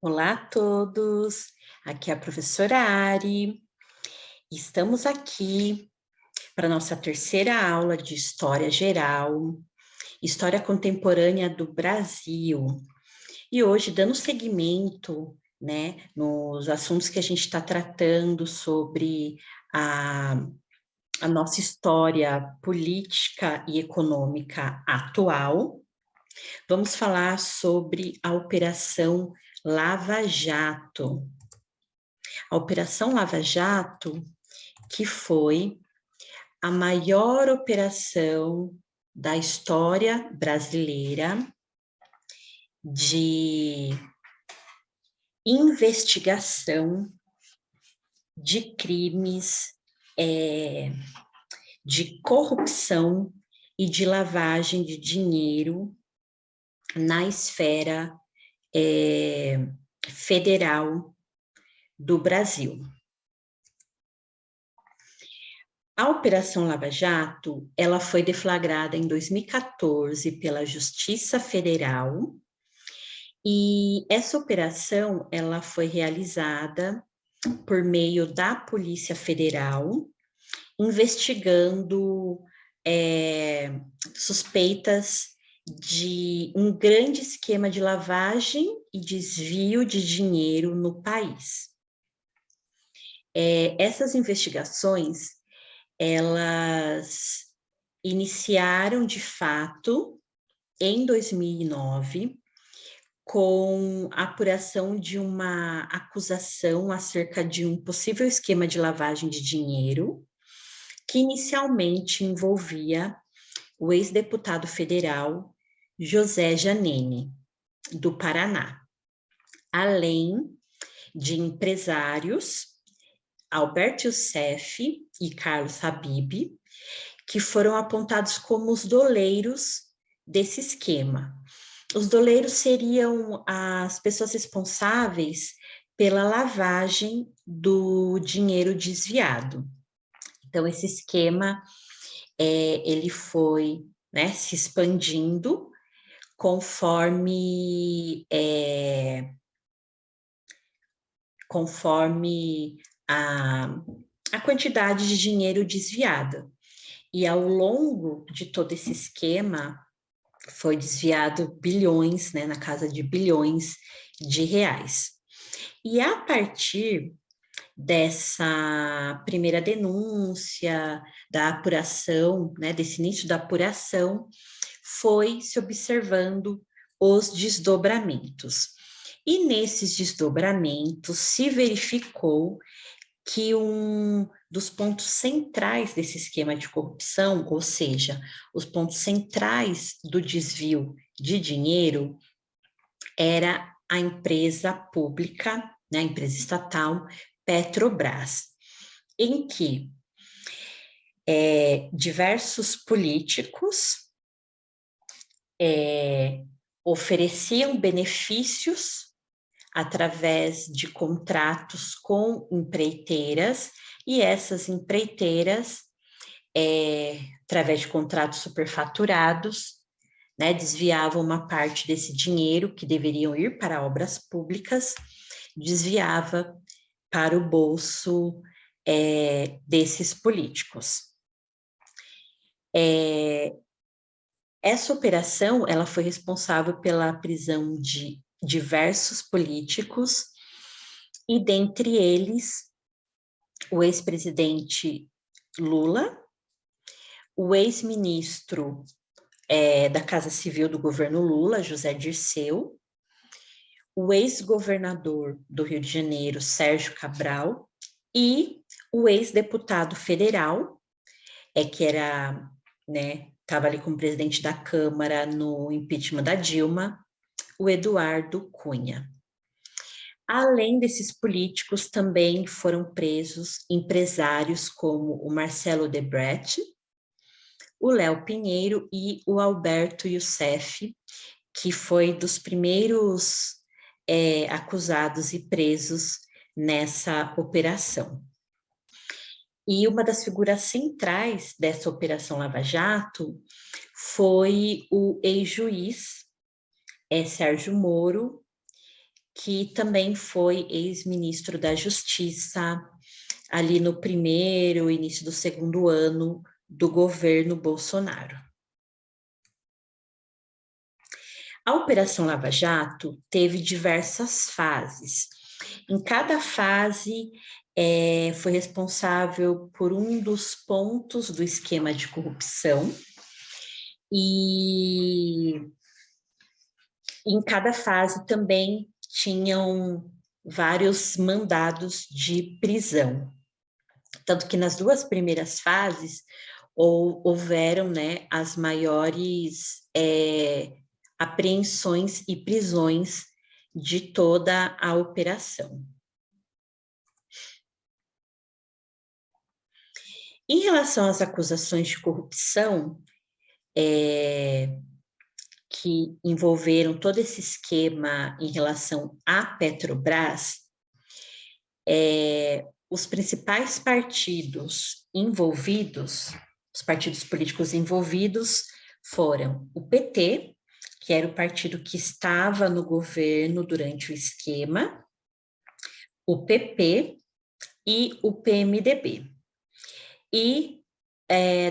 Olá a todos, aqui é a professora Ari. Estamos aqui para a nossa terceira aula de História Geral, História Contemporânea do Brasil. E hoje, dando seguimento, nos assuntos que a gente está tratando sobre a nossa história política e econômica atual, vamos falar sobre a Operação Lava Jato. A Operação Lava Jato, que foi a maior operação da história brasileira de investigação de crimes de corrupção e de lavagem de dinheiro na esfera federal do Brasil. A Operação Lava Jato, ela foi deflagrada em 2014 pela Justiça Federal e essa operação, ela foi realizada por meio da Polícia Federal, investigando suspeitas de um grande esquema de lavagem e desvio de dinheiro no país. Essas investigações, elas iniciaram de fato em 2009 com a apuração de uma acusação acerca de um possível esquema de lavagem de dinheiro que inicialmente envolvia o ex-deputado federal José Janene, do Paraná, além de empresários Alberto Youssef e Carlos Habib, que foram apontados como os doleiros desse esquema. Os doleiros seriam as pessoas responsáveis pela lavagem do dinheiro desviado. Então, esse esquema, ele foi se expandindo conforme a quantidade de dinheiro desviada. E ao longo de todo esse esquema, foi desviado bilhões, na casa de bilhões de reais. E a partir dessa primeira denúncia, da apuração, desse início da apuração, foi se observando os desdobramentos. E nesses desdobramentos se verificou que um dos pontos centrais desse esquema de corrupção, ou seja, os pontos centrais do desvio de dinheiro, era a empresa pública, a empresa estatal Petrobras, em que diversos políticos ofereciam benefícios através de contratos com empreiteiras, e essas empreiteiras, através de contratos superfaturados, desviavam uma parte desse dinheiro que deveriam ir para obras públicas, desviava para o bolso desses políticos. Essa operação, ela foi responsável pela prisão de diversos políticos, e dentre eles, o ex-presidente Lula, o ex-ministro da Casa Civil do governo Lula, José Dirceu, o ex-governador do Rio de Janeiro, Sérgio Cabral, e o ex-deputado federal, que era, estava ali como presidente da Câmara no impeachment da Dilma, o Eduardo Cunha. Além desses políticos, também foram presos empresários como o Marcelo Odebrecht, o Léo Pinheiro e o Alberto Youssef, que foi dos primeiros acusados e presos nessa operação. E uma das figuras centrais dessa Operação Lava Jato foi o ex-juiz Sérgio Moro, que também foi ex-ministro da Justiça, ali no primeiro, início do segundo ano do governo Bolsonaro. A Operação Lava Jato teve diversas fases. Em cada fase, foi responsável por um dos pontos do esquema de corrupção, e em cada fase também tinham vários mandados de prisão. Tanto que nas duas primeiras fases houveram, né, as maiores apreensões e prisões de toda a operação. Em relação às acusações de corrupção, que envolveram todo esse esquema em relação à Petrobras, os principais partidos envolvidos, os partidos políticos envolvidos foram o PT, que era o partido que estava no governo durante o esquema, o PP e o PMDB. E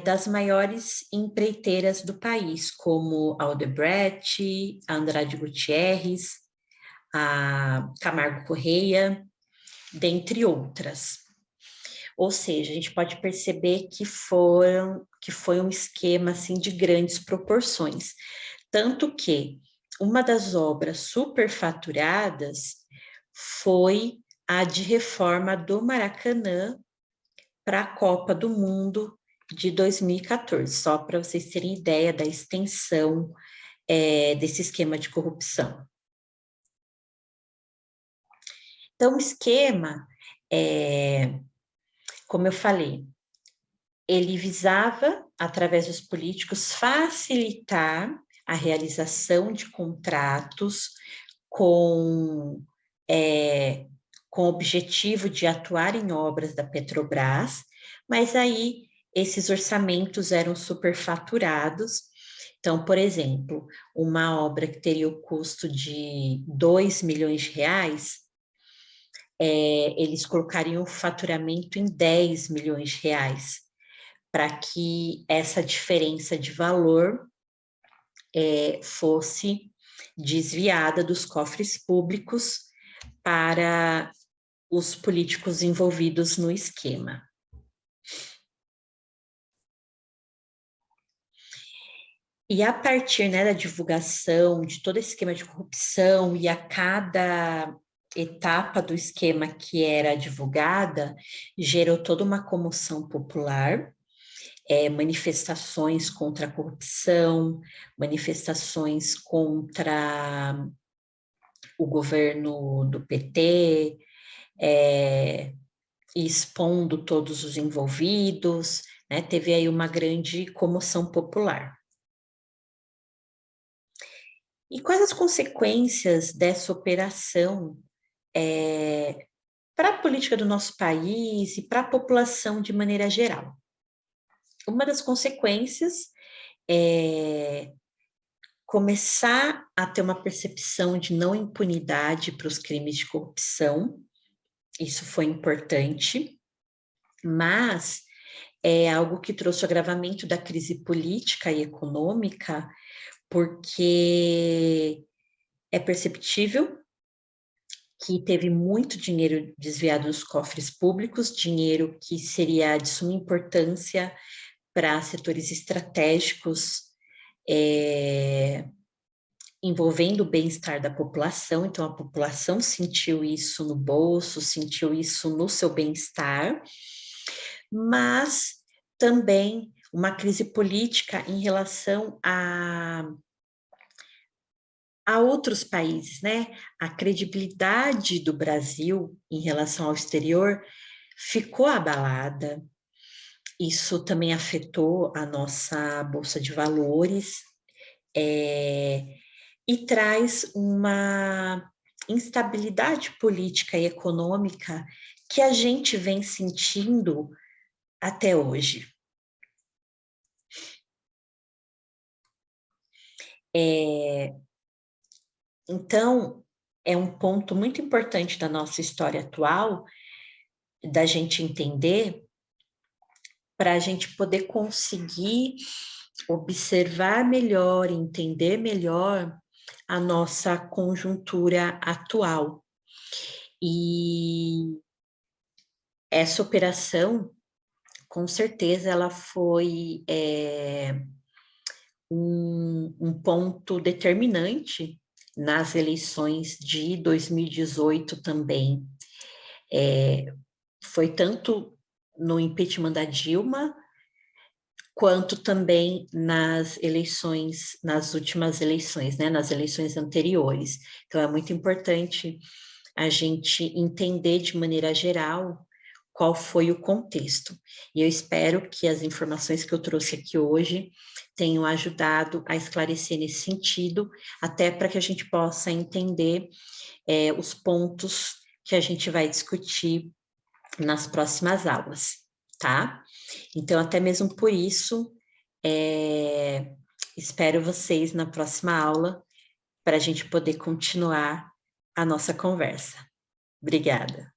das maiores empreiteiras do país, como a Odebrecht, a Andrade Gutierrez, a Camargo Correia, dentre outras. Ou seja, a gente pode perceber que foi um esquema assim, de grandes proporções. Tanto que uma das obras superfaturadas foi a de reforma do Maracanã para a Copa do Mundo de 2014, só para vocês terem ideia da extensão desse esquema de corrupção. Então, o esquema, como eu falei, ele visava, através dos políticos, facilitar a realização de contratos com o objetivo de atuar em obras da Petrobras, mas aí esses orçamentos eram superfaturados. Então, por exemplo, uma obra que teria o custo de 2 milhões de reais, eles colocariam o faturamento em 10 milhões de reais, para que essa diferença de valor fosse desviada dos cofres públicos para os políticos envolvidos no esquema. E a partir, né, da divulgação de todo esse esquema de corrupção e a cada etapa do esquema que era divulgada, gerou toda uma comoção popular, manifestações contra a corrupção, manifestações contra o governo do PT, expondo todos os envolvidos, né? Teve aí uma grande comoção popular. E quais as consequências dessa operação para a política do nosso país e para a população de maneira geral? Uma das consequências é começar a ter uma percepção de não impunidade para os crimes de corrupção. Isso foi importante, mas é algo que trouxe o agravamento da crise política e econômica, porque é perceptível que teve muito dinheiro desviado dos cofres públicos, dinheiro que seria de suma importância para setores estratégicos, envolvendo o bem-estar da população. Então, a população sentiu isso no bolso, sentiu isso no seu bem-estar, mas também uma crise política em relação a outros países, né? A credibilidade do Brasil em relação ao exterior ficou abalada. Isso também afetou a nossa Bolsa de Valores, e traz uma instabilidade política e econômica que a gente vem sentindo até hoje. Então, é um ponto muito importante da nossa história atual, da gente entender, para a gente poder conseguir observar melhor, entender melhor a nossa conjuntura atual. E essa operação, com certeza, ela foi um ponto determinante nas eleições de 2018 também. Foi tanto no impeachment da Dilma, quanto também nas eleições, nas últimas eleições, né, nas eleições anteriores. Então, é muito importante a gente entender de maneira geral qual foi o contexto. E eu espero que as informações que eu trouxe aqui hoje tenham ajudado a esclarecer nesse sentido, até para que a gente possa entender os pontos que a gente vai discutir nas próximas aulas, tá? Então, até mesmo por isso, espero vocês na próxima aula para a gente poder continuar a nossa conversa. Obrigada.